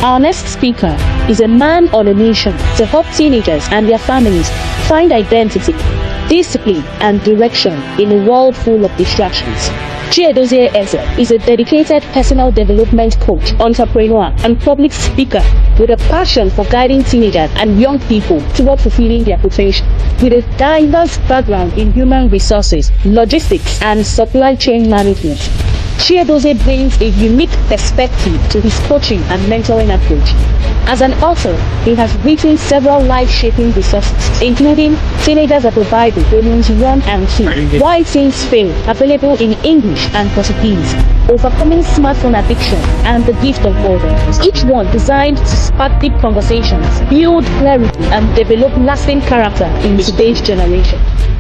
Our next speaker is a man on a mission to help teenagers and their families find identity, discipline, and direction in a world full of distractions. Chiedozie Eze is a dedicated personal development coach, entrepreneur, and public speaker with a passion for guiding teenagers and young people toward fulfilling their potential. With a diverse background in human resources, logistics, and supply chain management, Chiedozie brings a unique perspective to his coaching and mentoring approach. As an author, he has written several life-shaping resources, including Teenagers of the Bible, Volumes 1 and 2, Why Teens Fail, available in English and Portuguese, Overcoming Smartphone Addiction, and The Gift of Order, each one designed to spark deep conversations, build clarity, and develop lasting character in today's generation.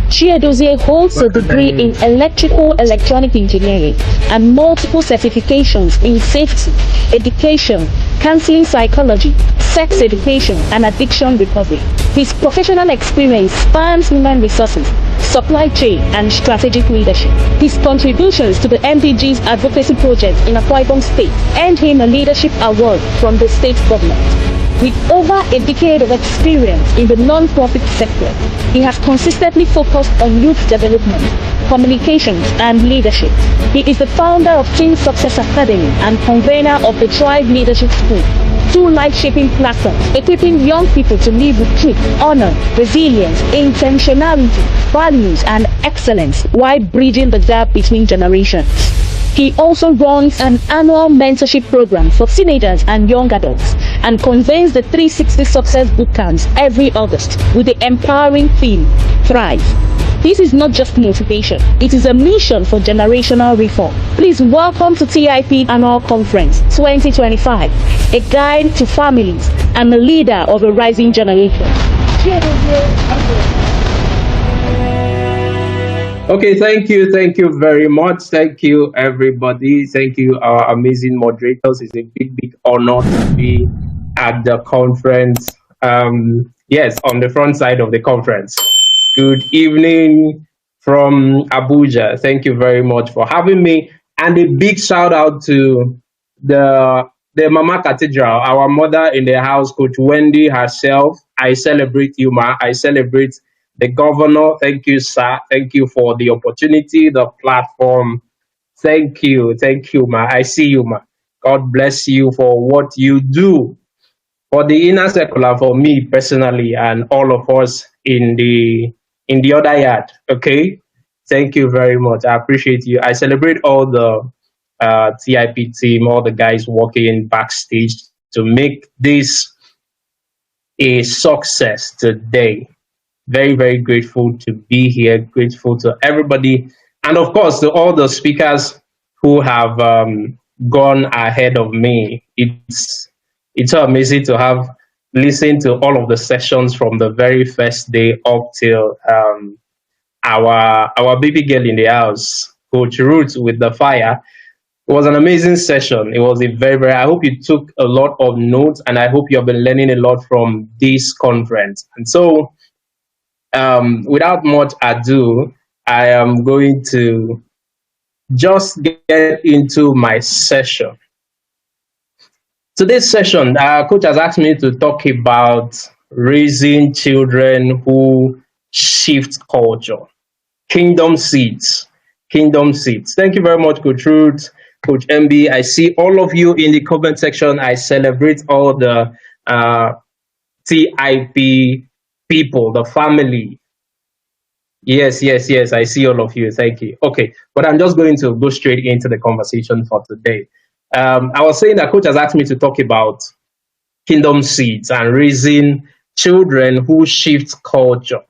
Chiedozie holds a degree in electrical electronic engineering and multiple certifications in safety, education, counseling psychology, sex education, and addiction recovery. His professional experience spans human resources, supply chain, and strategic leadership. His contributions to the MDG's advocacy project in Akwa Ibom State earned him a leadership award from the state government. With over a decade of experience in the non-profit sector, he has consistently focused on youth development, communications, and leadership. He is the founder of Teen Success Academy and convener of the Thrive Leadership School, two life-shaping platforms equipping young people to live with truth, honor, resilience, intentionality, values, and excellence while bridging the gap between generations. He also runs an annual mentorship program for teenagers and young adults and convenes the 360 Success Bootcamps every August with the empowering theme, Thrive. This is not just motivation, it is a mission for generational reform. Please welcome to TIP Annual Conference 2025, a guide to families and a leader of a rising generation. Okay, thank you very much. Thank you, everybody. Thank you, our amazing moderators. It's a big honor to be at the conference. Yes, on the front side of the conference. Good evening from Abuja. Thank you very much for having me. And a big shout out to the Mama Cathedral, our mother in the house, Coach Wendy herself. I celebrate you, Ma. I celebrate the governor. Thank you, sir. Thank you for the opportunity, the platform. Thank you, Ma. I see you, Ma. God bless you for what you do for the inner circle and for me personally and all of us in the other yard. Okay, thank you very much. I appreciate you. I celebrate all the TIP team, all the guys working backstage to make this a success today. Very grateful to be here. Grateful to everybody, and of course to all the speakers who have gone ahead of me. It's so amazing to have listened to all of the sessions from the very first day up till our baby girl in the house, Coach Ruth with the fire. It was an amazing session. It was a very, I hope you took a lot of notes, and I hope you have been learning a lot from this conference. And so, without much ado, I am going to just get into my session. Today's session, Coach has asked me to talk about raising children who shift culture. Kingdom seeds. Thank you very much, Coach Ruth, Coach MB. I see all of you in the comment section. I celebrate all the TIP people, the family. Yes, I see all of you. Thank you. Okay, but I'm just going to go straight into the conversation for today. I was saying that Coach has asked me to talk about kingdom seeds and raising children who shift culture.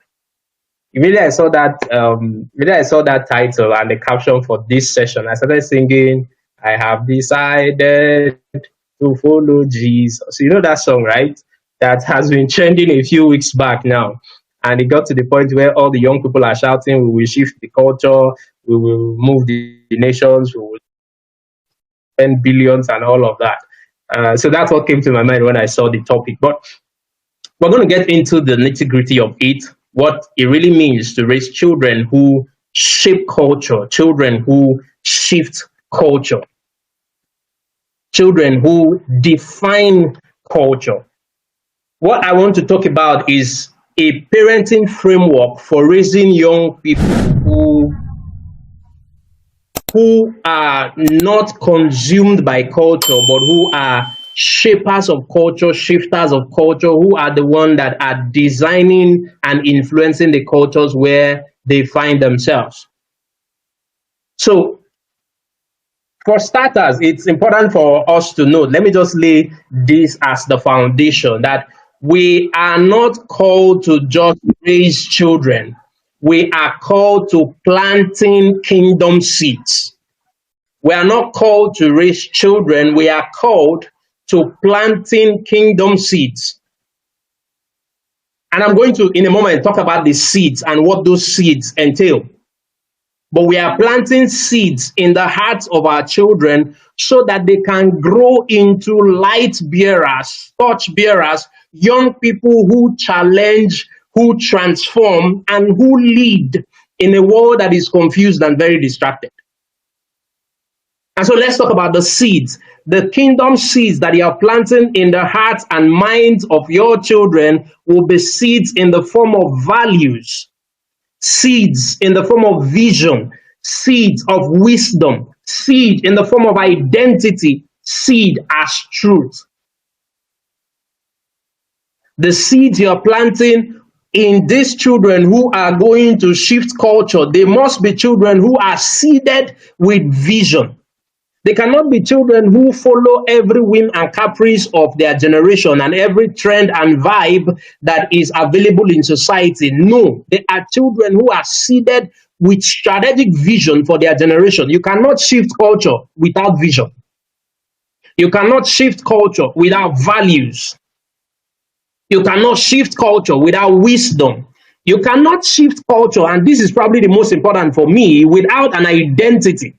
Immediately I saw that title and the caption for this session, I started singing, I have decided to follow Jesus. You know that song, right? That has been trending a few weeks back now. And it got to the point where all the young people are shouting, we will shift the culture, we will move the nations, we will spend billions and all of that. So that's what came to my mind when I saw the topic. But we're going to get into the nitty-gritty of it, what it really means to raise children who shape culture, children who shift culture. children who define culture. What I want to talk about is a parenting framework for raising young people who are not consumed by culture, but who are shapers of culture, shifters of culture, who are the one that are designing and influencing the cultures where they find themselves. So, for starters, it's important for us to know, let me just lay this as the foundation, that we are not called to just raise children. We are called to planting kingdom seeds. We are not called to raise children, we are called to planting kingdom seeds. And I'm going to, in a moment, talk about the seeds and what those seeds entail. But we are planting seeds in the hearts of our children so that they can grow into light bearers, torch bearers, young people who challenge, who transform, and who lead in a world that is confused and very distracted. And so let's talk about the seeds, the kingdom seeds that you are planting in the hearts and minds of your children will be seeds in the form of values, seeds in the form of vision, seeds of wisdom, seed in the form of identity, seed as truth. The seeds you're planting in these children who are going to shift culture, they must be children who are seeded with vision. They cannot be children who follow every whim and caprice of their generation and every trend and vibe that is available in society. No, they are children who are seeded with strategic vision for their generation. You cannot shift culture without vision. You cannot shift culture without values. You cannot shift culture without wisdom. You cannot shift culture, and this is probably the most important for me, without an identity.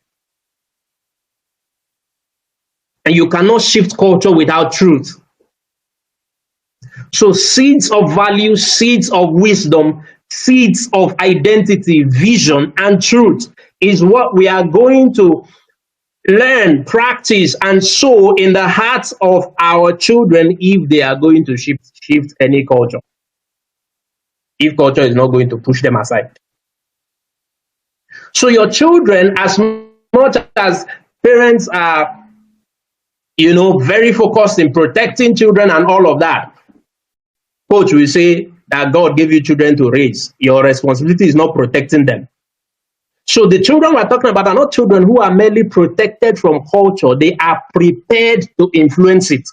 And you cannot shift culture without truth. So, seeds of value, seeds of wisdom, seeds of identity, vision, and truth is what we are going to learn, practice, and sow in the hearts of our children if they are going to shift any culture. If culture is not going to push them aside. So, your children, as much as parents are very focused in protecting children and all of that. Coach will say that God gave you children to raise. Your responsibility is not protecting them. So the children we're talking about are not children who are merely protected from culture. They are prepared to influence it.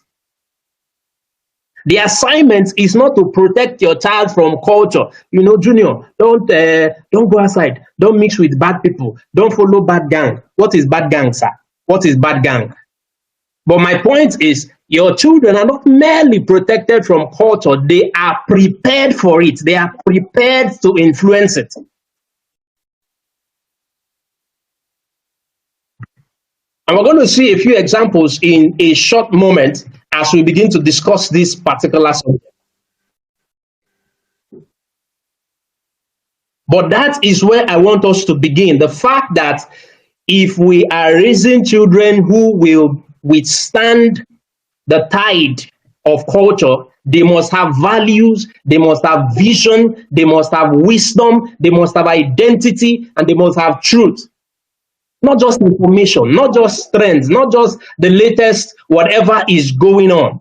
The assignment is not to protect your child from culture. Junior, don't go outside. Don't mix with bad people. Don't follow bad gang. What is bad gang, sir? What is bad gang? But my point is, your children are not merely protected from culture, they are prepared for it. They are prepared to influence it. And we're going to see a few examples in a short moment as we begin to discuss this particular subject. But that is where I want us to begin. The fact that if we are raising children who will withstand the tide of culture, they must have values, they must have vision, they must have wisdom, they must have identity, and they must have truth. Not just information, not just trends, not just the latest whatever is going on.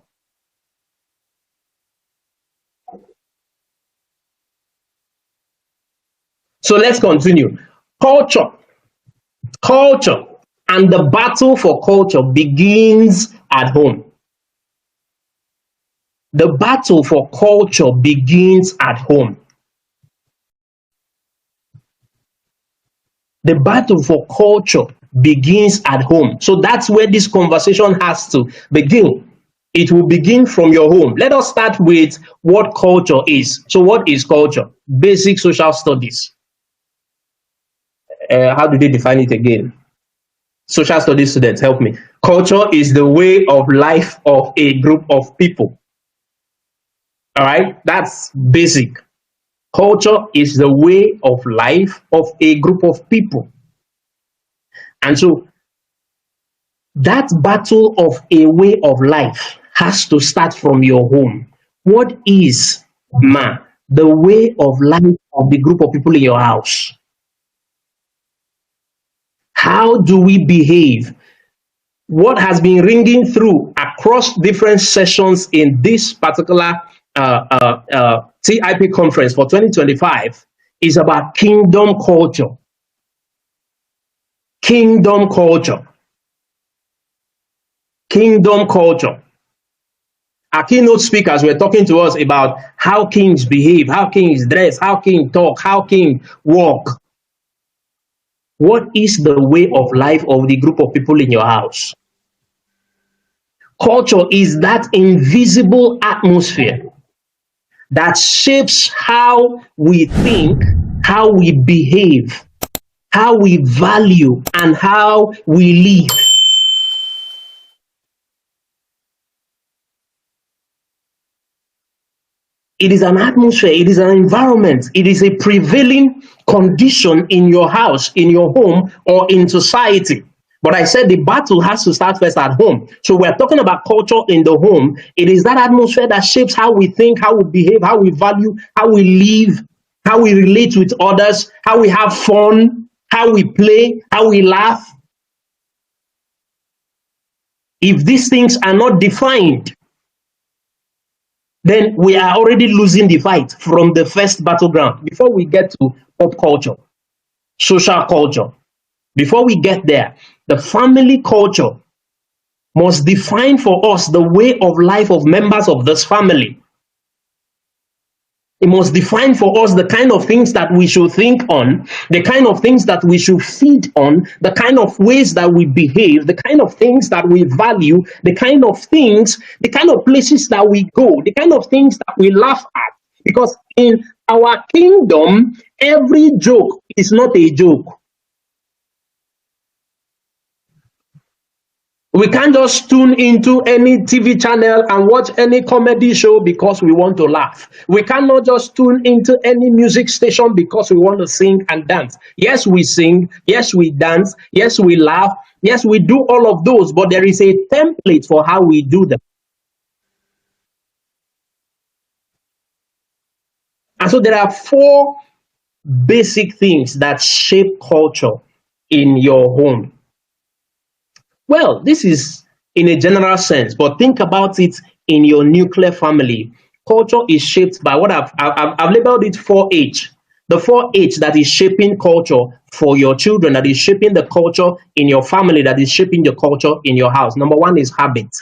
So let's continue. Culture, and the battle for culture begins at home. The battle for culture begins at home. The battle for culture begins at home. So that's where this conversation has to begin. It will begin from your home. Let us start with what culture is. So what is culture? Basic social studies. How do they define it again? Social studies students, help me. Culture is the way of life of a group of people. All right, that's basic. Culture is the way of life of a group of people. And so That battle of a way of life has to start from your home. What is, the way of life of the group of people in your house? How do we behave? What has been ringing through across different sessions in this particular TIP conference for 2025 is about kingdom culture. Kingdom culture. Kingdom culture. Our keynote speakers were talking to us about how kings behave, how kings dress, how kings talk, how kings walk. What is the way of life of the group of people in your house? Culture is that invisible atmosphere that shapes how we think, how we behave, how we value, and how we live. It is an atmosphere, it is an environment, it is a prevailing condition in your house, in your home, or in society. But I said the battle has to start first at home. So we're talking about culture in the home. It is that atmosphere that shapes how we think, how we behave, how we value, how we live, how we relate with others, how we have fun, how we play, how we laugh. If these things are not defined, then we are already losing the fight from the first battleground. Before we get to pop culture, social culture, before we get there, the family culture must define for us the way of life of members of this family. It must define for us the kind of things that we should think on, the kind of things that we should feed on, the kind of ways that we behave, the kind of things that we value, the kind of things, the kind of places that we go, the kind of things that we laugh at. Because in our kingdom, every joke is not a joke. We can't just tune into any TV channel and watch any comedy show because we want to laugh. We cannot just tune into any music station because we want to sing and dance. Yes, we sing. Yes, we dance. Yes, we laugh. Yes, we do all of those, but there is a template for how we do them. And so there are four basic things that shape culture in your home. Well, this is in a general sense, but think about it in your nuclear family. Culture is shaped by what I've labeled it 4H. The 4H that is shaping culture for your children, that is shaping the culture in your family, that is shaping the culture in your house. Number one is habit.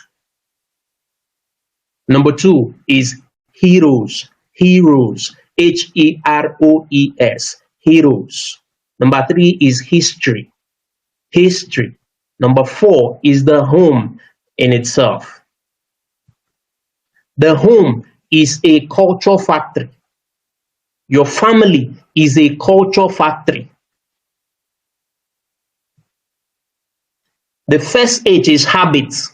Number two is heroes. Heroes. Heroes. Heroes. Number three is history. History. Number four is the home in itself. The home is a culture factory. Your family is a culture factory. The first H is habits.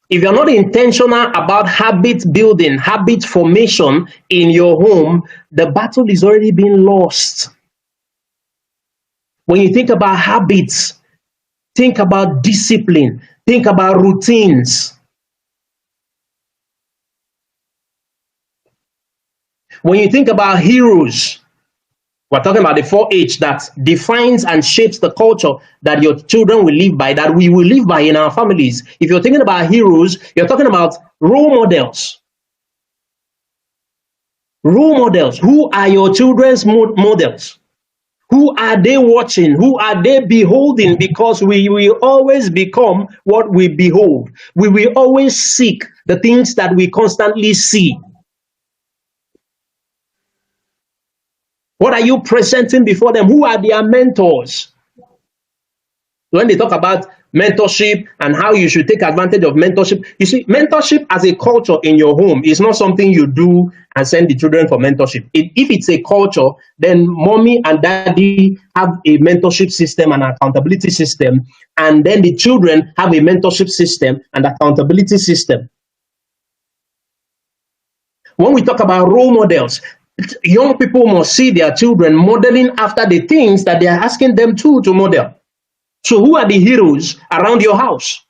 If you're not intentional about habit building, habit formation in your home, the battle is already being lost. When you think about habits, think about discipline. Think about routines. When you think about heroes, we're talking about the 4H that defines and shapes the culture that your children will live by, that we will live by in our families. If you're thinking about heroes, you're talking about role models. Role models. Who are your children's models? Who are they watching? Who are they beholding? Because we will always become what we behold. We will always seek the things that we constantly see. What are you presenting before them? Who are their mentors? When they talk about mentorship and how you should take advantage of mentorship, you see, mentorship as a culture in your home is not something you do and send the children for mentorship. If it's a culture, then mommy and daddy have a mentorship system and accountability system, and then the children have a mentorship system and accountability system. When we talk about role models, young people must see their children modeling after the things that they are asking them to model. So who are the heroes around your house?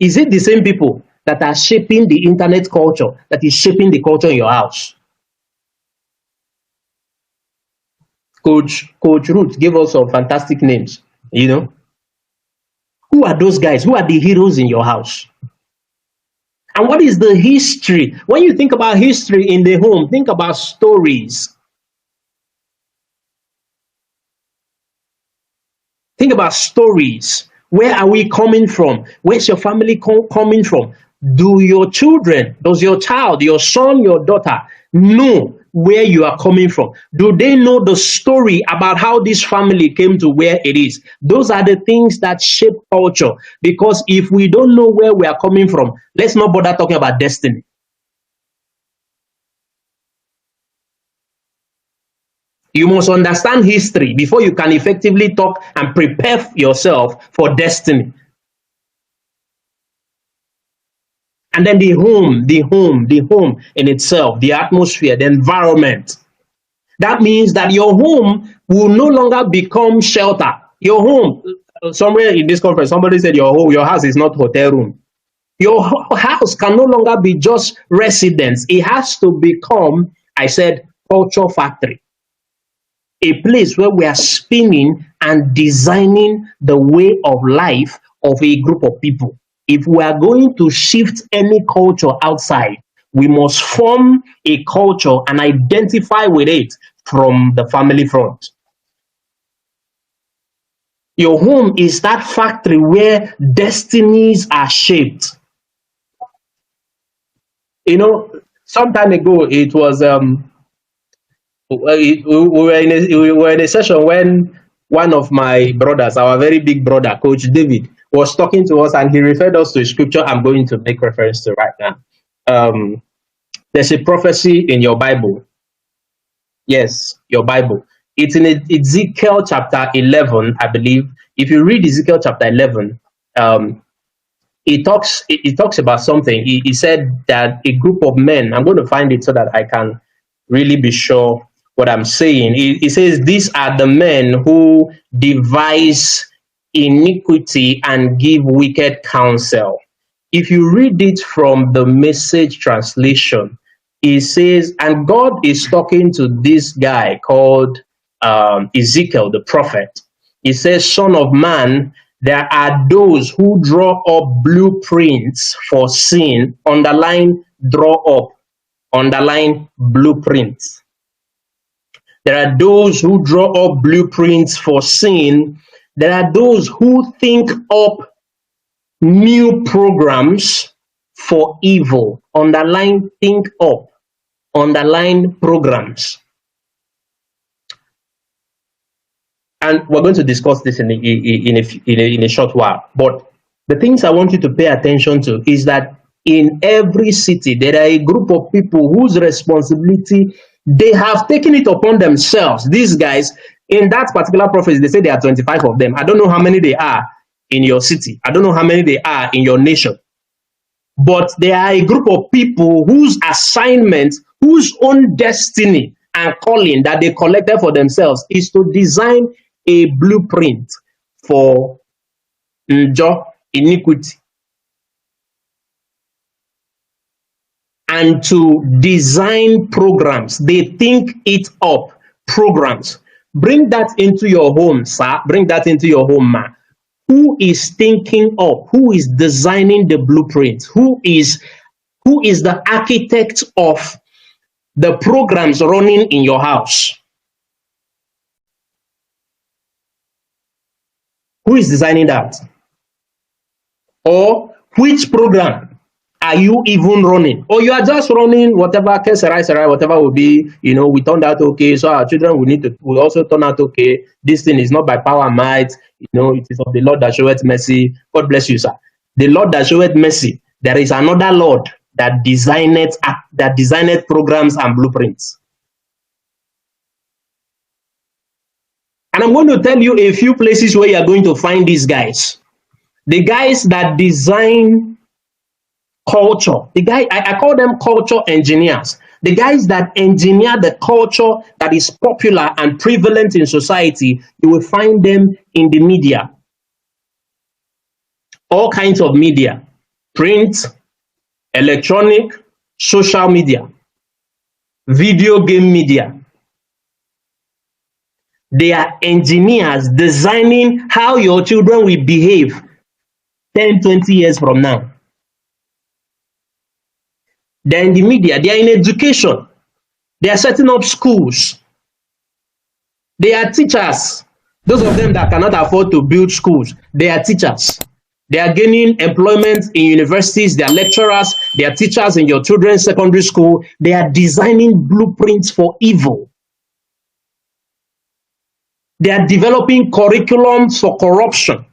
Is it the same people that are shaping the internet culture that is shaping the culture in your house? Coach Ruth gave us some fantastic names. Who are those guys? Who are the heroes in your house? And what is the history? When you think about history in the home, think about stories. Think about stories. Where are we coming from? Where's your family coming from? Does your child, your son, your daughter know where you are coming from? Do they know the story about how this family came to where it is? Those are the things that shape culture. Because if we don't know where we are coming from, let's not bother talking about destiny. You must understand history before you can effectively talk and prepare yourself for destiny. And then the home in itself, the atmosphere, the environment. That means that your home will no longer become shelter. Your home, somewhere in this conference, somebody said your house is not hotel room. Your house can no longer be just residence. It has to become, I said, culture factory. A place where we are spinning and designing the way of life of a group of people. If we are going to shift any culture outside, we must form a culture and identify with it from the family front. Your home is that factory where destinies are shaped. Some time ago, it was we were in a session when one of my brothers, our very big brother, Coach David, was talking to us, and he referred us to a scripture I'm going to make reference to right now. There's a prophecy in your Bible. Yes, your Bible. It's in Ezekiel chapter 11, I believe. If you read Ezekiel chapter 11, it talks about something. He said that a group of men, I'm going to find it so that I can really be sure what I'm saying. He says, these are the men who devise iniquity and give wicked counsel. If you read it from the Message translation, it says, and God is talking to this guy called Ezekiel, the prophet. He says, Son of man, there are those who draw up blueprints for sin. Underline, draw up. Underline, blueprints. There are those who draw up blueprints for sin. There are those who think up new programs for evil. Underline, think up. Underline, programs. And we're going to discuss this in a short while. But the things I want you to pay attention to is that in every city, there are a group of people whose responsibility they have taken it upon themselves. These guys, in that particular prophecy, they say there are 25 of them. I don't know how many they are in your city. I don't know how many they are in your nation. But there are a group of people whose assignment, whose own destiny and calling that they collected for themselves is to design a blueprint for iniquity and to design programs. They think it up, programs. Bring that into your home, sir. Bring that into your home, ma. Who is thinking up? Who is designing the blueprint? Who is the architect of the programs running in your house? Who is designing that? Or which program are you even running? Or you are just running whatever, whatever will be, we turned out okay, so our children will also turn out okay. This thing is not by power and might, it is of the Lord that showeth mercy. God bless you, sir. The Lord that showeth mercy, there is another Lord that designed programs and blueprints. And I'm going to tell you a few places where you are going to find these guys. The guys that design culture. I call them culture engineers. The guys that engineer the culture that is popular and prevalent in society, you will find them in the media. All kinds of media, print, electronic, social media, video game media. They are engineers designing how your children will behave 10, 20 years from now. They're in the media, they are in education, they are setting up schools, they are teachers. Those of them that cannot afford to build schools, they are teachers. They are gaining employment in universities, they are lecturers, they are teachers in your children's secondary school. They are designing blueprints for evil. They are developing curriculums for corruption.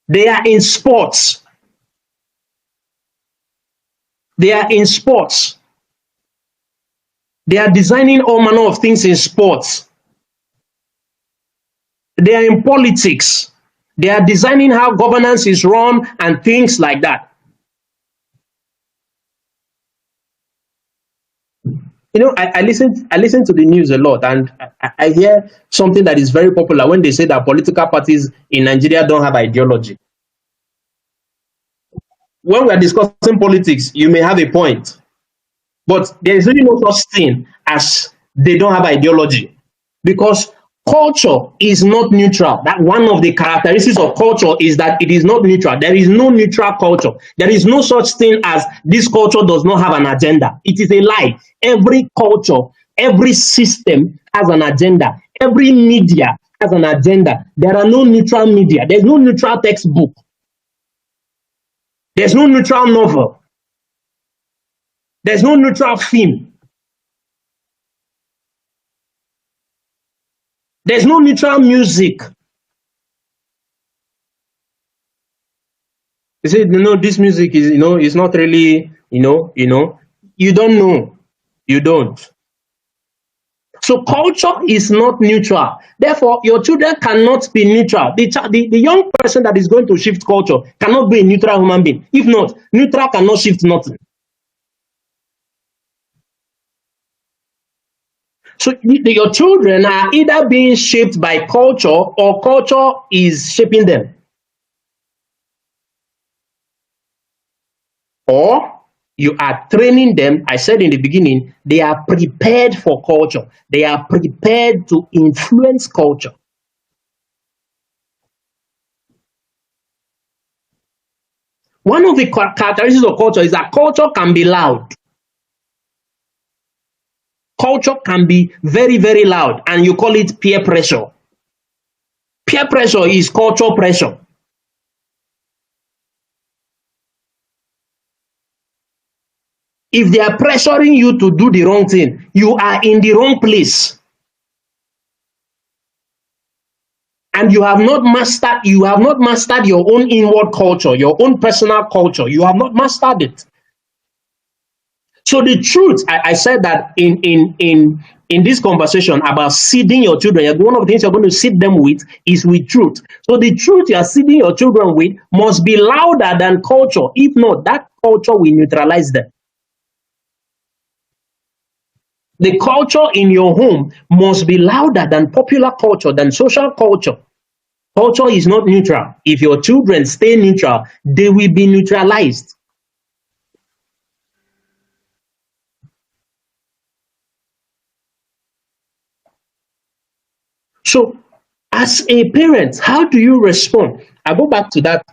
They are in sports. They are in sports. They are designing all manner of things in sports. They are in politics. They are designing how governance is run and things like that. I listen to the news a lot, and I hear something that is very popular when they say that political parties in Nigeria don't have ideology. When we are discussing politics, you may have a point, but there is really no such thing as they don't have ideology, because culture is not neutral. That one of the characteristics of culture is that it is not neutral. There is no neutral culture. There is no such thing as this culture does not have an agenda. It is a lie. Every culture, every system has an agenda. Every media has an agenda. There are no neutral media. There's no neutral textbook. There's no neutral novel. There's no neutral film. There's no neutral music. You say, this music is, it's not really, you don't know. You don't. So culture is not neutral. Therefore, your children cannot be neutral. The young person that is going to shift culture cannot be a neutral human being. If not, neutral cannot shift nothing. So your children are either being shaped by culture or culture is shaping them. Or you are training them. I said in the beginning, they are prepared for culture. They are prepared to influence culture. One of the characteristics of culture is that culture can be loud. Culture can be very, very loud, and you call it peer pressure. Peer pressure is culture pressure. If they are pressuring you to do the wrong thing, you are in the wrong place. And you have not mastered your own inward culture, your own personal culture. You have not mastered it. So the truth, I said that in this conversation about seeding your children, one of the things you're going to seed them with is with truth. So the truth you are seeding your children with must be louder than culture. If not, that culture will neutralize them. The culture in your home must be louder than popular culture, than social culture. Culture is not neutral. If your children stay neutral, they will be neutralized. So, as a parent, how do you respond? I go back to that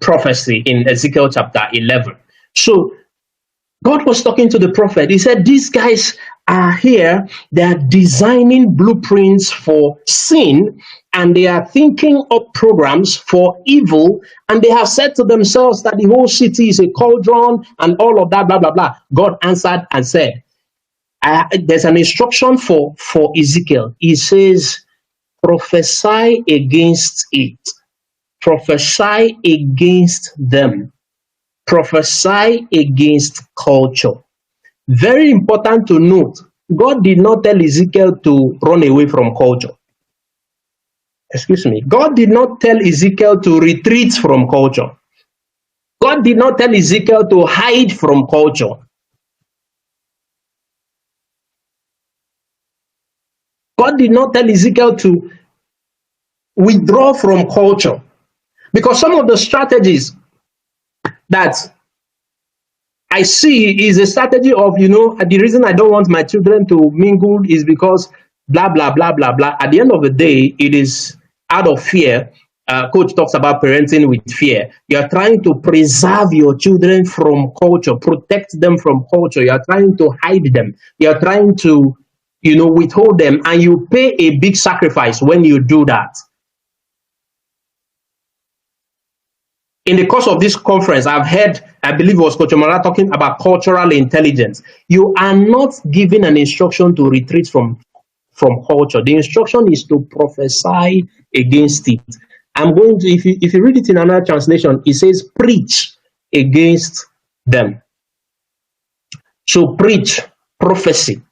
prophecy in Ezekiel chapter 11. So, God was talking to the prophet. He said, these guys are here. They are designing blueprints for sin, and they are thinking up programs for evil. And they have said to themselves that the whole city is a cauldron and all of that, blah, blah, blah. God answered and said, there's an instruction for Ezekiel. He says, prophesy against it. Prophesy against them. Prophesy against culture. Very important to note, God did not tell Ezekiel to run away from culture. excuse me, God did not tell Ezekiel to retreat from culture. God did not tell Ezekiel to hide from culture. God did not tell Ezekiel to withdraw from culture. Because some of the strategies that I see is a strategy of, the reason I don't want my children to mingle is because blah, blah, blah, blah, blah. At the end of the day, it is out of fear. Coach talks about parenting with fear. You're trying to preserve your children from culture, protect them from culture. You're trying to hide them. You're trying to, withhold them, and you pay a big sacrifice when you do that. In the course of this conference, I've heard, I believe it was Coach Omara talking about cultural intelligence. You are not given an instruction to retreat from culture. The instruction is to prophesy against it. I'm going to, if you read it in another translation, it says preach against them. So preach, prophecy.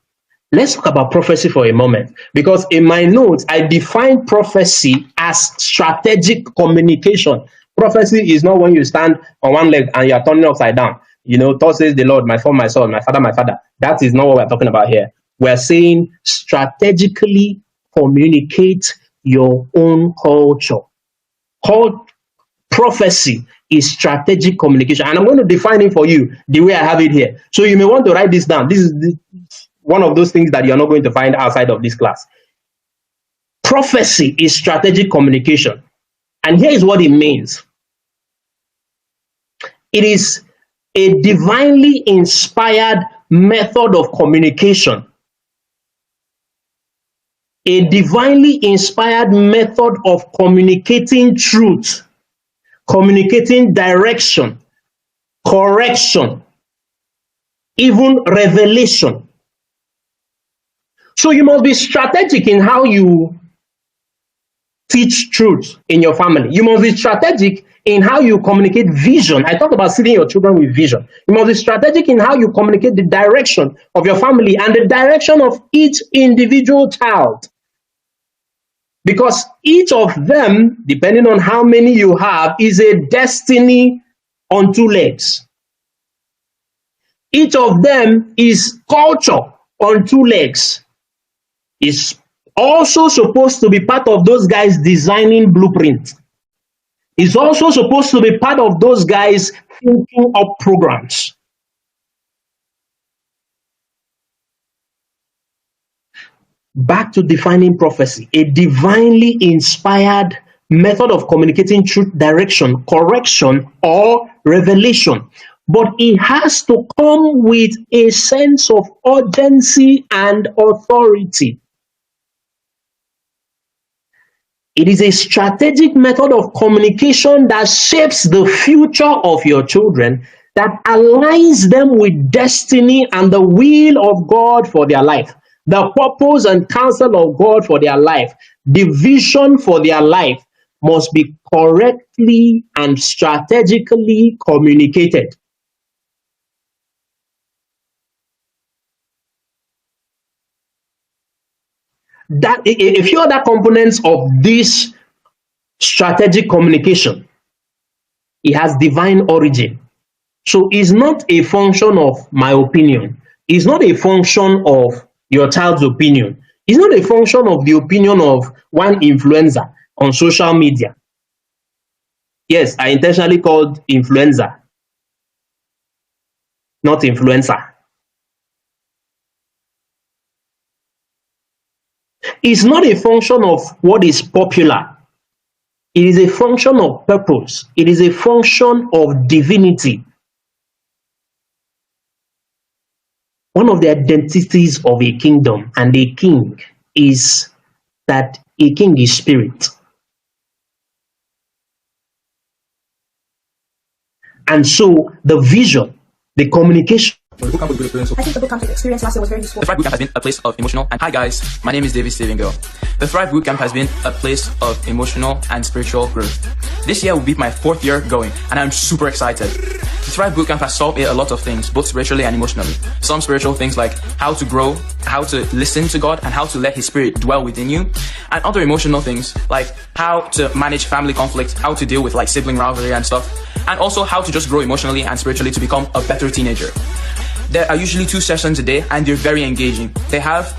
Let's talk about prophecy for a moment, because in my notes, I define prophecy as strategic communication. Prophecy is not when you stand on one leg and you're turning upside down. Thus says the Lord, my son, my son, my father, my father. That is not what we're talking about here. We're saying strategically communicate your own culture. Prophecy is strategic communication. And I'm going to define it for you the way I have it here. So you may want to write this down. This is one of those things that you're not going to find outside of this class. Prophecy is strategic communication. And here is what it means. It is a divinely inspired method of communication. A divinely inspired method of communicating truth, communicating direction, correction, even revelation. So you must be strategic in how you teach truth in your family. You must be strategic in how you communicate vision. I talk about seeing your children with vision. You must be strategic in how you communicate the direction of your family and the direction of each individual child. Because each of them, depending on how many you have, is a destiny on two legs. Each of them is culture on two legs. Is also supposed to be part of those guys designing blueprint. Is also supposed to be part of those guys thinking up programs. Back to defining prophecy, a divinely inspired method of communicating truth, direction, correction, or revelation. But it has to come with a sense of urgency and authority. It is a strategic method of communication that shapes the future of your children, that aligns them with destiny and the will of God for their life, the purpose and counsel of God for their life, the vision for their life must be correctly and strategically communicated. That a few other components of this strategic communication, it has divine origin. So it's not a function of my opinion. It's not a function of your child's opinion. It's not a function of the opinion of one influencer on social media. Yes, I intentionally called influencer, not influencer. It's not a function of what is popular. It is a function of purpose. It is a function of divinity. One of the identities of a kingdom and a king is that a king is spirit. And so the vision, the communication The bootcamp was a good experience. I think the bootcamp experience last year was very useful. The Thrive Bootcamp has been a place of emotional and hi guys, my name is David Stevengill. The Thrive Bootcamp has been a place of emotional and spiritual growth. This year will be my 4th year going and I'm super excited. The Thrive Bootcamp has solved a lot of things, both spiritually and emotionally. Some spiritual things like how to grow, how to listen to God, and how to let His Spirit dwell within you. And other emotional things like how to manage family conflict, how to deal with like sibling rivalry and stuff. And also how to just grow emotionally and spiritually to become a better teenager. There are usually 2 sessions a day and they're very engaging. They have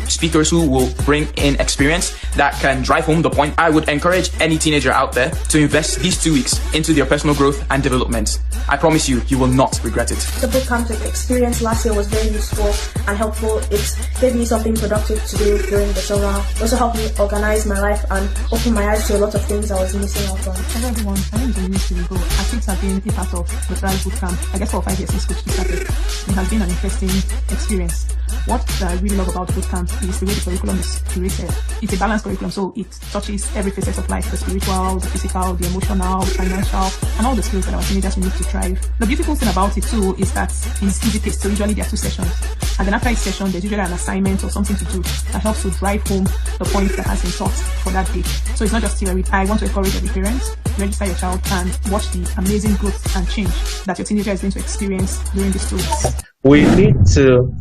speakers who will bring in experience that can drive home the point. I would encourage any teenager out there to invest these 2 weeks into their personal growth and development. I promise you, you will not regret it. The bootcamp experience last year was very useful and helpful. It gave me something productive to do during the summer. It also helped me organize my life and open my eyes to a lot of things I was missing out on. Hello everyone, my name is Onyinye Go. Athletes have been a part of the Thrive Bootcamp, I guess 4 or 5 years since Coach started. It has been an interesting experience. What I really love about bootcamp is the way the curriculum is curated. It's a balanced curriculum, so it touches every facet of life: the spiritual, the physical, the emotional, the financial, and all the skills that our teenagers need to thrive. The beautiful thing about it too is that it's easy paced, so usually there are 2 sessions. And then after each session, there's usually an assignment or something to do that helps to drive home the point that has been taught for that day. So it's not just theory. I want to encourage every parent, register your child and watch the amazing growth and change that your teenager is going to experience during these 2 weeks. We need to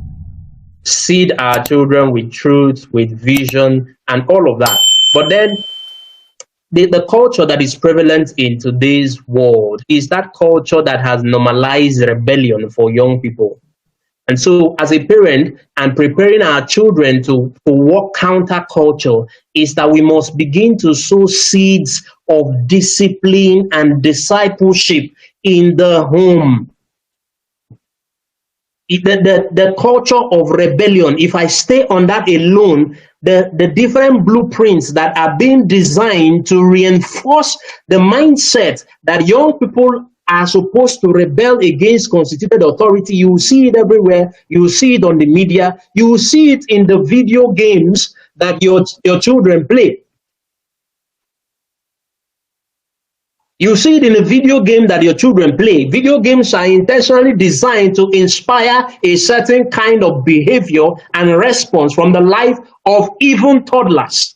seed our children with truth, with vision, and all of that. But then the culture that is prevalent in today's world is that culture that has normalized rebellion for young people. And so, as a parent, and preparing our children to walk counterculture is that we must begin to sow seeds of discipline and discipleship in the home. The culture of rebellion, if I stay on that alone, the different blueprints that are being designed to reinforce the mindset that young people are supposed to rebel against constituted authority, you will see it everywhere. You will see it on the media. You will see it in the video games that your children play. You see it in a video game that your children play. Video games are intentionally designed to inspire a certain kind of behavior and response from the life of even toddlers.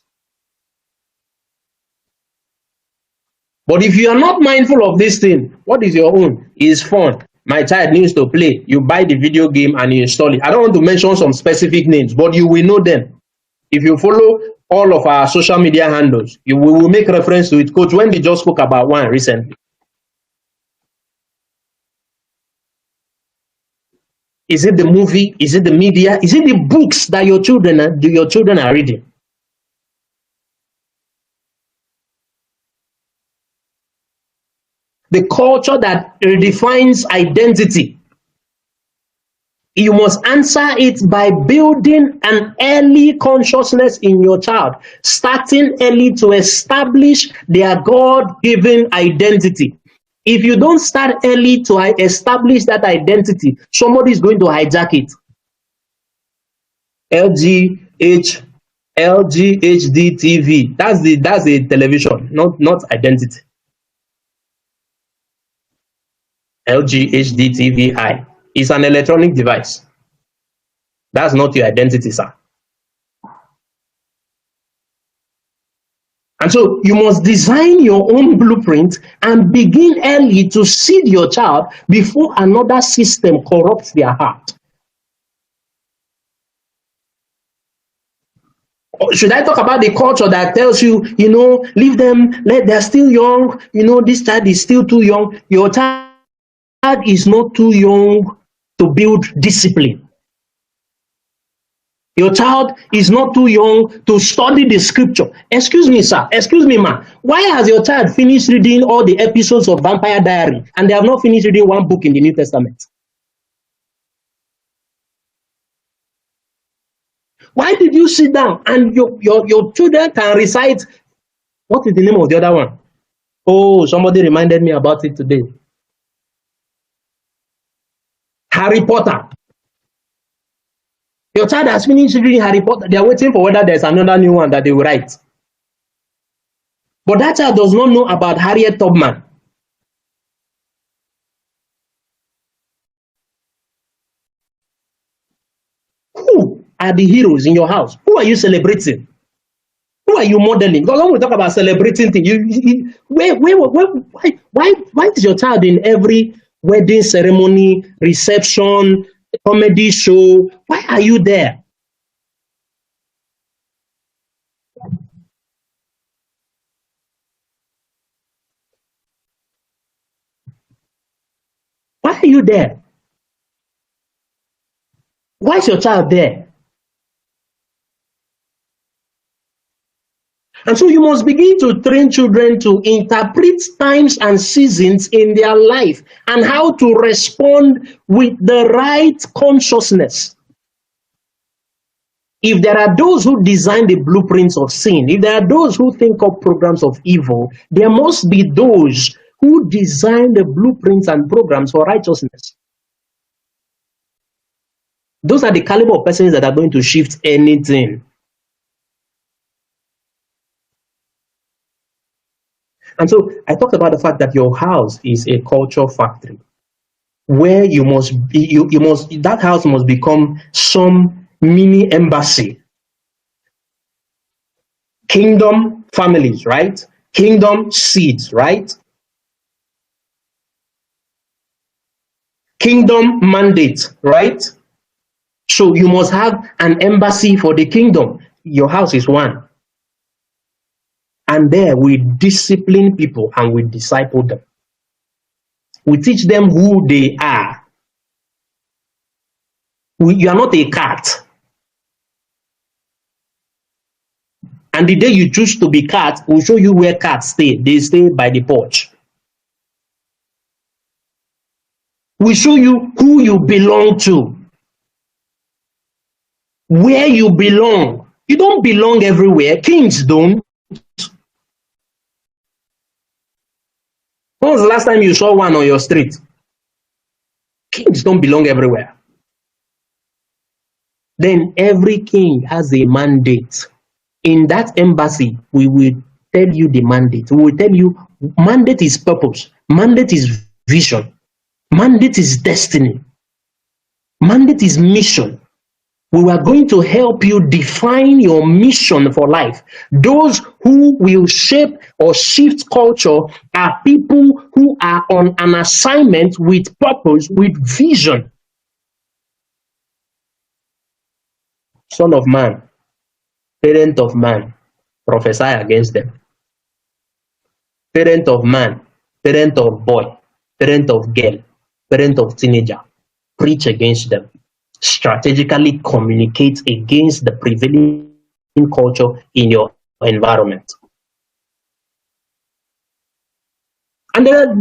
But if you are not mindful of this thing, what is your own? It's fun. My child needs to play. You buy the video game and you install it. I don't want to mention some specific names, but you will know them. If you follow all of our social media handles, we will make reference to it. Coach Wendy just spoke about one recently. Is it the movie? Is it the media? Is it the books that your children are reading? The culture that redefines identity. You must answer it by building an early consciousness in your child, starting early to establish their God-given identity. If you don't start early to establish that identity, somebody is going to hijack it. LGHD TV. That's a television, not identity. LGHD TVI. It's an electronic device. That's not your identity, sir. And so you must design your own blueprint and begin early to seed your child before another system corrupts their heart. Or should I talk about the culture that tells you, leave them, they're still young, this child is still too young. Your child is not too young to build discipline. Your child is not too young to study the scripture. Excuse me, sir. Excuse me, ma. Why has your child finished reading all the episodes of Vampire Diary and they have not finished reading one book in the New Testament? Why did you sit down and your children can recite? What is the name of the other one? Oh, somebody reminded me about it today. Harry Potter. Your child has finished reading Harry Potter. They are waiting for whether there's another new one that they will write. But that child does not know about Harriet Tubman. are the heroes in your house? Who are you celebrating? Who are you modeling? Because when we talk about celebrating things, why is your child in every wedding ceremony, reception, comedy show? Why are you there? Why are you there? Why is your child there? And so you must begin to train children to interpret times and seasons in their life and how to respond with the right consciousness. If there are those who design the blueprints of sin, if there are those who think up programs of evil, there must be those who design the blueprints and programs for righteousness. Those are the caliber of persons that are going to shift anything. And so I talked about the fact that your house is a culture factory where you must that house must become some mini embassy. Kingdom families, right? Kingdom seeds, right? Kingdom mandate, right? So you must have an embassy for the kingdom. Your house is one. And there we discipline people and we disciple them. We teach them who they are. You are not a cat. And the day you choose to be cat, we'll show you where cats stay. They stay by the porch. We show you who you belong to. Where you belong. You don't belong everywhere. Kings don't. When was the last time you saw one on your street? Kings don't belong everywhere. Then every king has a mandate. In that embassy, we will tell you the mandate. We will tell you mandate is purpose. Mandate is vision. Mandate is destiny. Mandate is mission. We are going to help you define your mission for life. Those who will shape or shift culture are people who are on an assignment with purpose, with vision. Son of man, parent of man, prophesy against them. Parent of man, parent of boy, parent of girl, parent of teenager, preach against them. Strategically communicate against the prevailing culture in your environment. And there are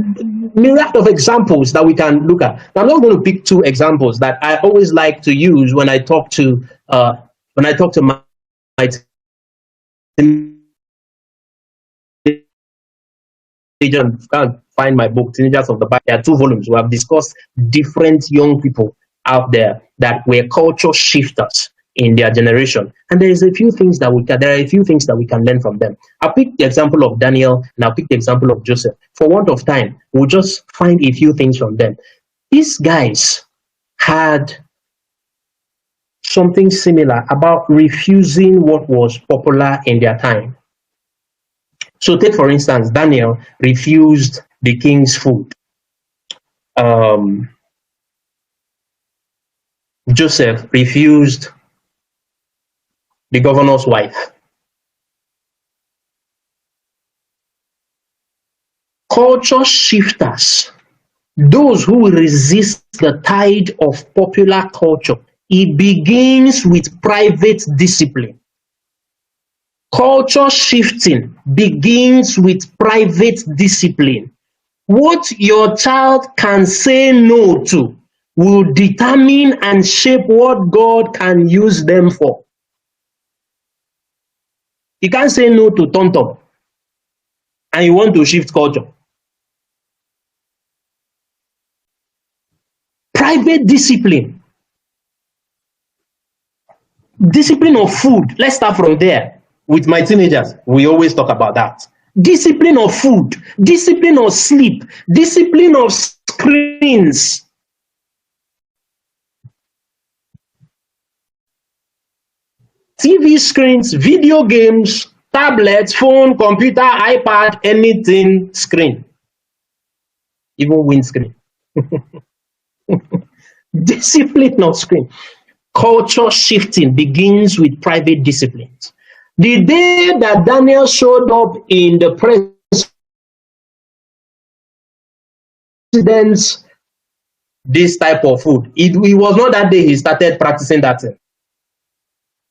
myriad of examples that we can look at. Now, I'm not going to pick two examples that I always like to use when I talk to my teenagers. Can't find my book, Teenagers of the Bible. There are 2 volumes. We have discussed different young people out there that were culture shifters in their generation, and there are a few things that we can learn from them. I'll pick the example of Daniel and I'll pick the example of Joseph. For want of time, we'll just find a few things from them. These guys had something similar about refusing what was popular in their time. So take, for instance, Daniel refused the king's food. Joseph refused the governor's wife. Culture shifters, those who resist the tide of popular culture, it begins with private discipline. Culture shifting begins with private discipline. What your child can say no to will determine and shape what God can use them for. You can't say no to Tonton and you want to shift culture. Private discipline. Discipline of food. Let's start from there. With my teenagers, we always talk about that. Discipline of food, discipline of sleep, discipline of screens. TV screens, video games, tablets, phone, computer, iPad, anything screen, even windscreen. Discipline of screen. Culture shifting begins with private disciplines. The day that Daniel showed up in the president's this type of food, it was not that day he started practicing that thing.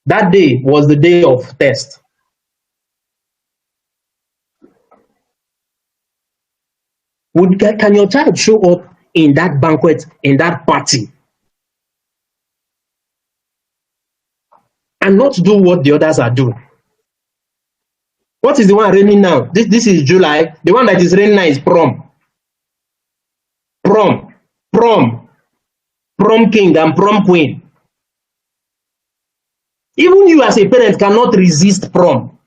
That day was the day of test. Can your child show up in that banquet, in that party, and not do what the others are doing? What is the one raining now? This is July. The one that is raining now is prom. Prom king and prom queen. Even you as a parent cannot resist prom.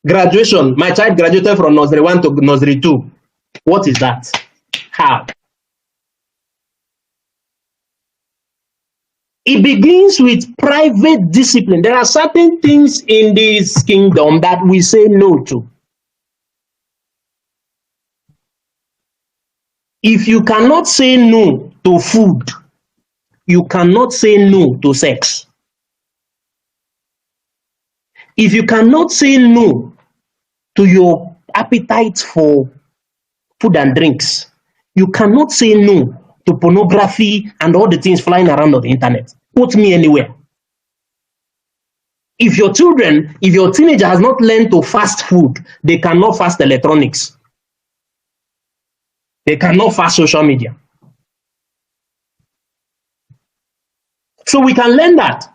Graduation. My child graduated from nursery 1 to nursery 2. What is that? How? It begins with private discipline. There are certain things in this kingdom that we say no to. If you cannot say no to food, you cannot say no to sex. If you cannot say no to your appetite for food and drinks, you cannot say no to pornography and all the things flying around on the internet. Put me anywhere. If your teenager has not learned to fast food, they cannot fast electronics. They cannot fast social media. So we can learn that.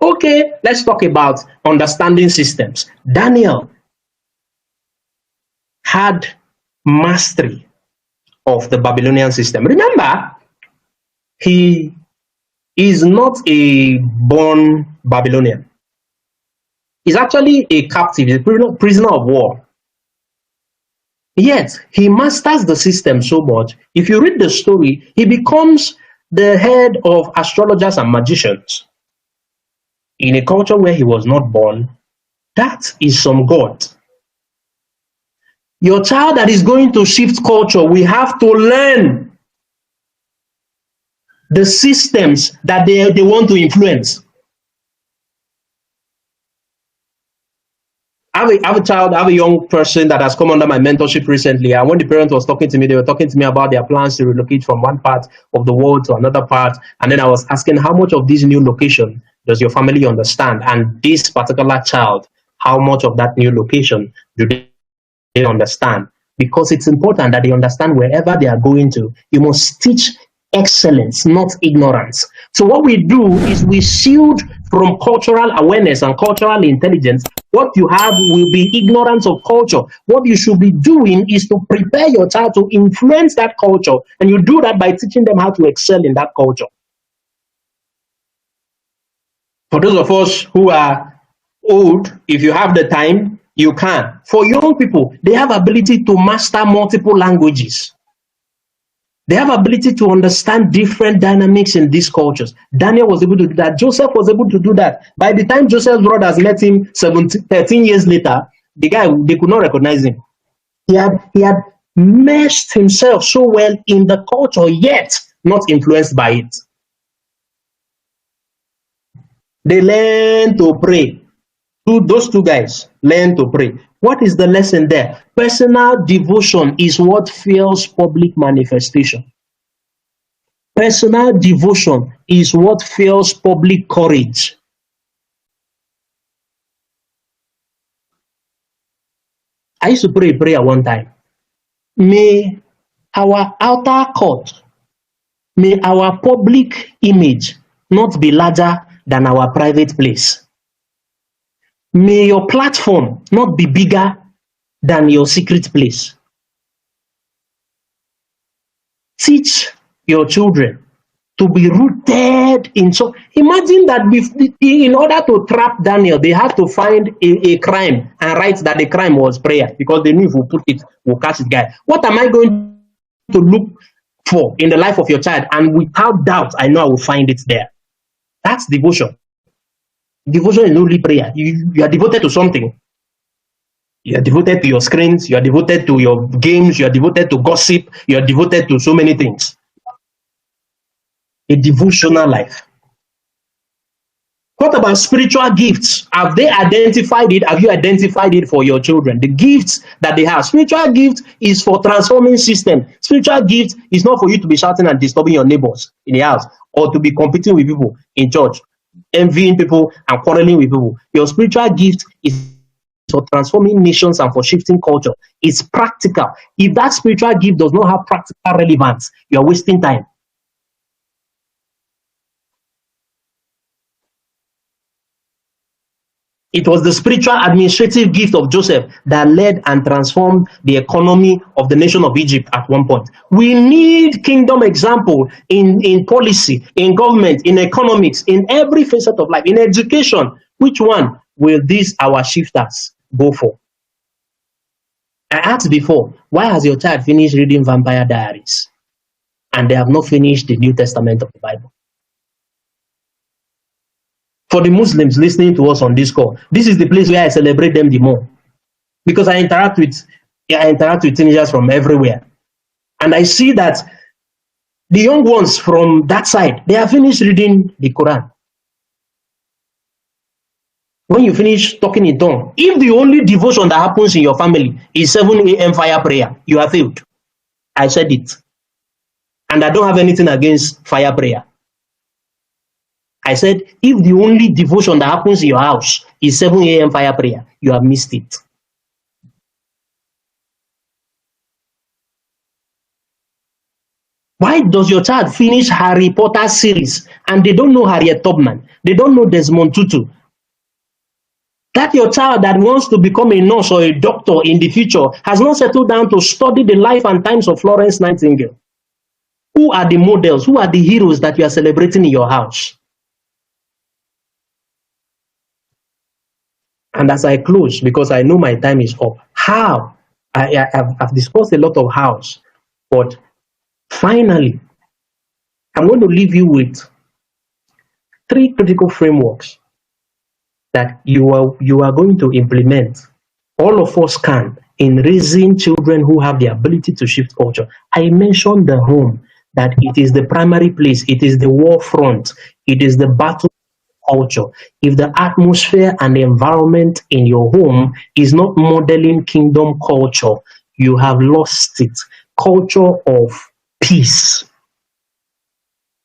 Okay, let's talk about understanding systems. Daniel had mastery of the Babylonian system. Remember, he is not a born Babylonian. He's actually a captive, a prisoner of war. Yet, he masters the system so much. If you read the story, he becomes the head of astrologers and magicians. In a culture where he was not born, that is some God. Your child that is going to shift culture, we have to learn the systems that they want to influence. I have a young person that has come under my mentorship recently, and when the parent was talking to me, they were talking to me about their plans to relocate from one part of the world to another part, and then I was asking, how much of this new location does your family understand? And this particular child, how much of that new location do they understand? Because it's important that they understand wherever they are going to, you must teach excellence, not ignorance. So what we do is we shield from cultural awareness and cultural intelligence. What you have will be ignorance of culture. What you should be doing is to prepare your child to influence that culture, and you do that by teaching them how to excel in that culture. For those of us who are old, if you have the time, you can. For young people, they have ability to master multiple languages. They have ability to understand different dynamics in these cultures. Daniel was able to do that. Joseph was able to do that. By the time Joseph's brothers met him 13 years later, the guy, they could not recognize him. He had meshed himself so well in the culture, yet not influenced by it. They learn to pray. Those two guys learn to pray. What is the lesson there? Personal devotion is what fuels public manifestation. Personal devotion is what fuels public courage. I used to pray a prayer one time. May our outer court, may our public image not be larger than our private place. May your platform not be bigger than your secret place. Teach your children to be rooted in. So imagine that in order to trap Daniel, they had to find a crime and write that the crime was prayer, because they knew if we put it, we'll catch this guy. What am I going to look for in the life of your child? And without doubt, I know I will find it there. That's devotion. Devotion is not only prayer. You are devoted to something. You are devoted to your screens. You are devoted to your games. You are devoted to gossip. You are devoted to so many things. A devotional life. What about spiritual gifts? Have they identified it? Have you identified it for your children? The gifts that they have. Spiritual gift is for transforming system. Spiritual gift is not for you to be shouting and disturbing your neighbors in the house or to be competing with people in church, envying people and quarreling with people. Your spiritual gift is for transforming nations and for shifting culture. It's practical. If that spiritual gift does not have practical relevance, you are wasting time. It was the spiritual administrative gift of Joseph that led and transformed the economy of the nation of Egypt at one point. We need kingdom example in policy, in government, in economics, in every facet of life, in education. Which one will these our shifters go for? I asked before, why has your child finished reading Vampire Diaries and they have not finished the New Testament of the Bible? For the Muslims listening to us on this call, this is the place where I celebrate them the more, because I interact with teenagers from everywhere, and I see that the young ones from that side, they have finished reading the Quran. When you finish talking in tongue, if the only devotion that happens in your family is 7 a.m. fire prayer, you have failed. I said it, and I don't have anything against fire prayer. I said, if the only devotion that happens in your house is 7 a.m. fire prayer, you have missed it. Why does your child finish Harry Potter series and they don't know Harriet Tubman? They don't know Desmond Tutu. That your child that wants to become a nurse or a doctor in the future has not settled down to study the life and times of Florence Nightingale. Who are the models? Who are the heroes that you are celebrating in your house? And as I close, because I know my time is up, how? I've discussed a lot of hows, but finally, I'm going to leave you with 3 critical frameworks that you are going to implement. All of us can, in raising children who have the ability to shift culture. I mentioned the home, that it is the primary place, it is the war front, it is the battle culture. If the atmosphere and the environment in your home is not modeling kingdom culture, you have lost it. Culture of peace.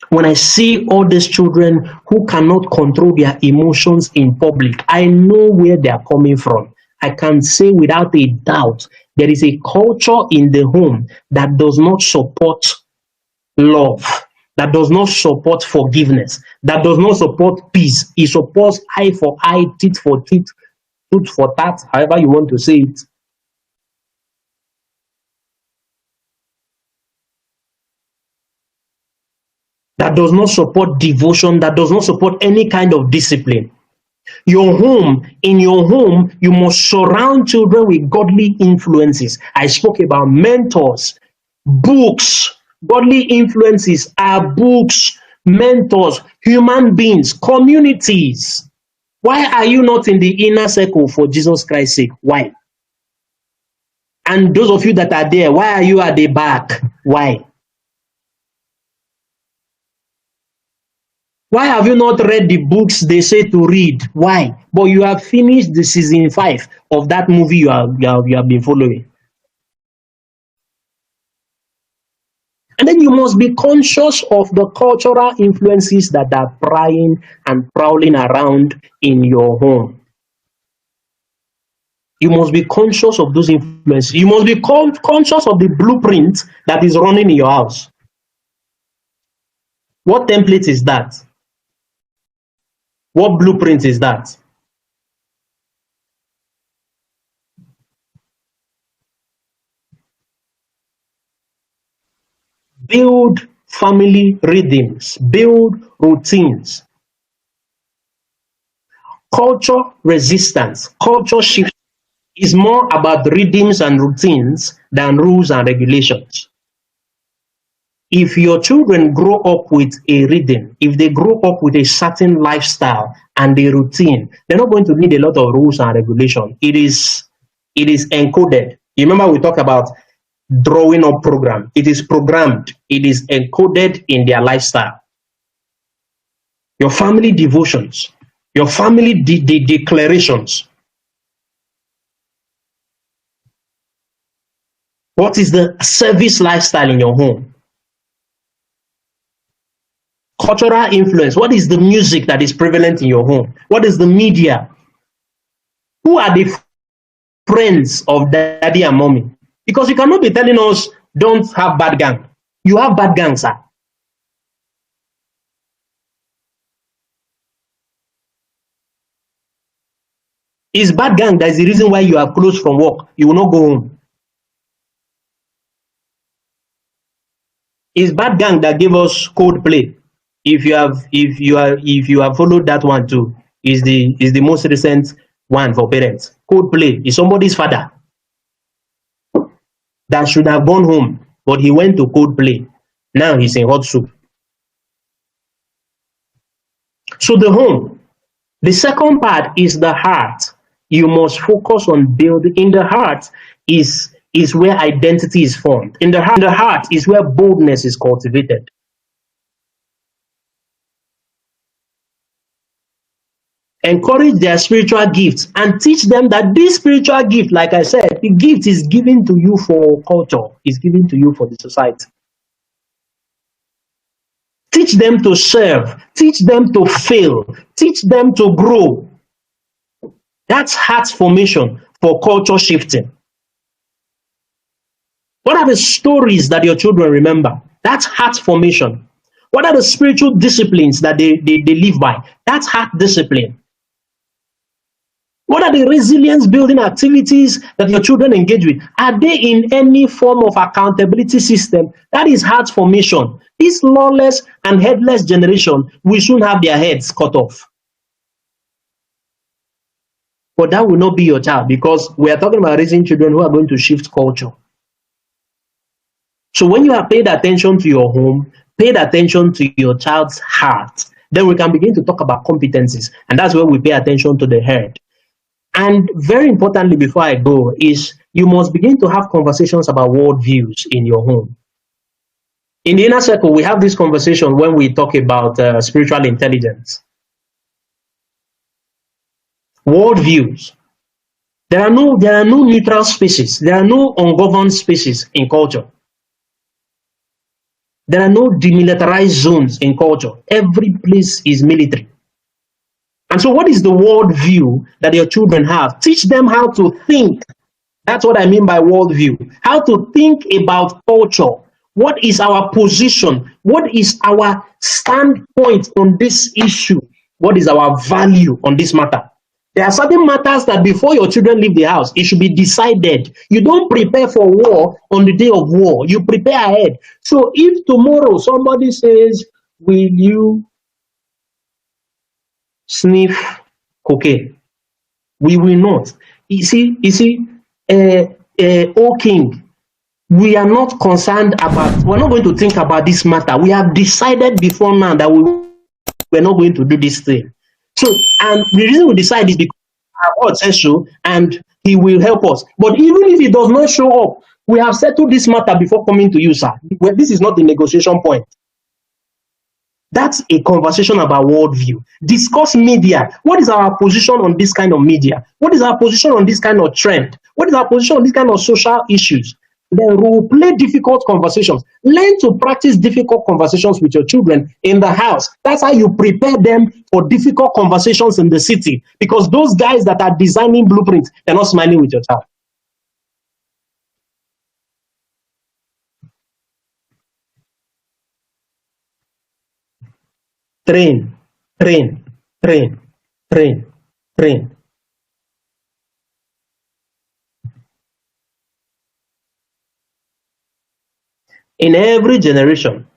When I see all these children who cannot control their emotions in public, I know where they are coming from. I can say without a doubt, there is a culture in the home that does not support love, that does not support forgiveness, that does not support peace. It supports eye for eye, tit for tit, tooth for tat, however you want to say it. That does not support devotion, that does not support any kind of discipline. Your home, in your home, you must surround children with godly influences. I spoke about mentors, books. Godly influences are books, mentors, human beings, communities. Why are you not in the inner circle for Jesus Christ's sake? Why? And those of you that are there, why are you at the back? Why? Why have you not read the books they say to read? Why? But you have finished the season 5 of that movie you have been following. And then you must be conscious of the cultural influences that are prying and prowling around in your home. You must be conscious of those influences. You must be conscious of the blueprint that is running in your house. What template is that? What blueprint is that? Build family rhythms, build routines. Culture resistance, culture shift is more about rhythms and routines than rules and regulations. if your children grow up with a rhythm, if they grow up with a certain lifestyle and a routine, they're not going to need a lot of rules and regulation. It is encoded. You remember we talked about drawing up program. It is programmed. It is encoded in their lifestyle. Your family devotions, your family declarations. What is the service lifestyle in your home? Cultural influence. What is the music that is prevalent in your home? What is the media? Who are the friends of daddy and mommy? Because you cannot be telling us don't have bad gang. You have bad gang, sir. It's bad gang that is the reason why you are closed from work. You will not go home. It's bad gang that gave us code play. If you have followed that one too, is the most recent one for parents. Code play is somebody's father that should have gone home, but he went to code play. Now he's in hot soup. So the home. The second part is the heart. You must focus on building. In the heart is where identity is formed. In the heart is where boldness is cultivated. Encourage their spiritual gifts and teach them that this spiritual gift, like I said, the gift is given to you for culture, is given to you for the society. Teach them to serve, teach them to fail, teach them to grow. That's heart formation for culture shifting. What are the stories that your children remember? That's heart formation. What are the spiritual disciplines that they live by? That's heart discipline. What are the resilience building activities that your children engage with? Are they in any form of accountability system? That is heart formation. This lawless and headless generation will soon have their heads cut off. But that will not be your child, because we are talking about raising children who are going to shift culture. So when you have paid attention to your home, paid attention to your child's heart, then we can begin to talk about competencies. And that's where we pay attention to the head. And very importantly, before I go, is you must begin to have conversations about worldviews in your home. In the inner circle, we have this conversation when we talk about spiritual intelligence. Worldviews. There are no neutral spaces. There are no ungoverned spaces in culture. There are no demilitarized zones in culture. Every place is military. And so what is the worldview that your children have? Teach them how to think. That's what I mean by worldview. How to think about culture. What is our position? What is our standpoint on this issue? What is our value on this matter? There are certain matters that before your children leave the house, it should be decided. You don't prepare for war on the day of war. You prepare ahead. So if tomorrow somebody says, will you sniff cocaine? We will not. You see, O king, we are not concerned about, we're not going to think about this matter. We have decided before now that we're not going to do this thing. So, and the reason we decide is because our God says so, and He will help us. But even if He does not show up, we have settled this matter before coming to you, sir. Well, this is not the negotiation point. That's a conversation about worldview. Discuss media. What is our position on this kind of media? What is our position on this kind of trend? What is our position on this kind of social issues? Then role play difficult conversations. Learn to practice difficult conversations with your children in the house. That's how you prepare them for difficult conversations in the city. Because those guys that are designing blueprints, they're not smiling with your child. Train, train, train, train, train. In every generation,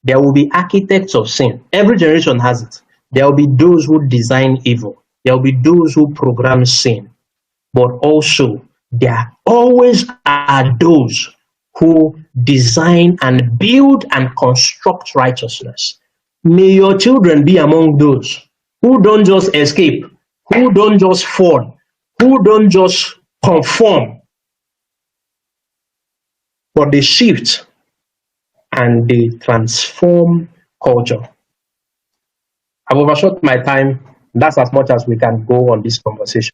there will be architects of sin. Every generation has it. There will be those who design evil. There will be those who program sin. But also, there always are those who design and build and construct righteousness. May your children be among those who don't just escape, who don't just fall, who don't just conform, but they shift and they transform culture. I've overshot my time. That's as much as we can go on this conversation.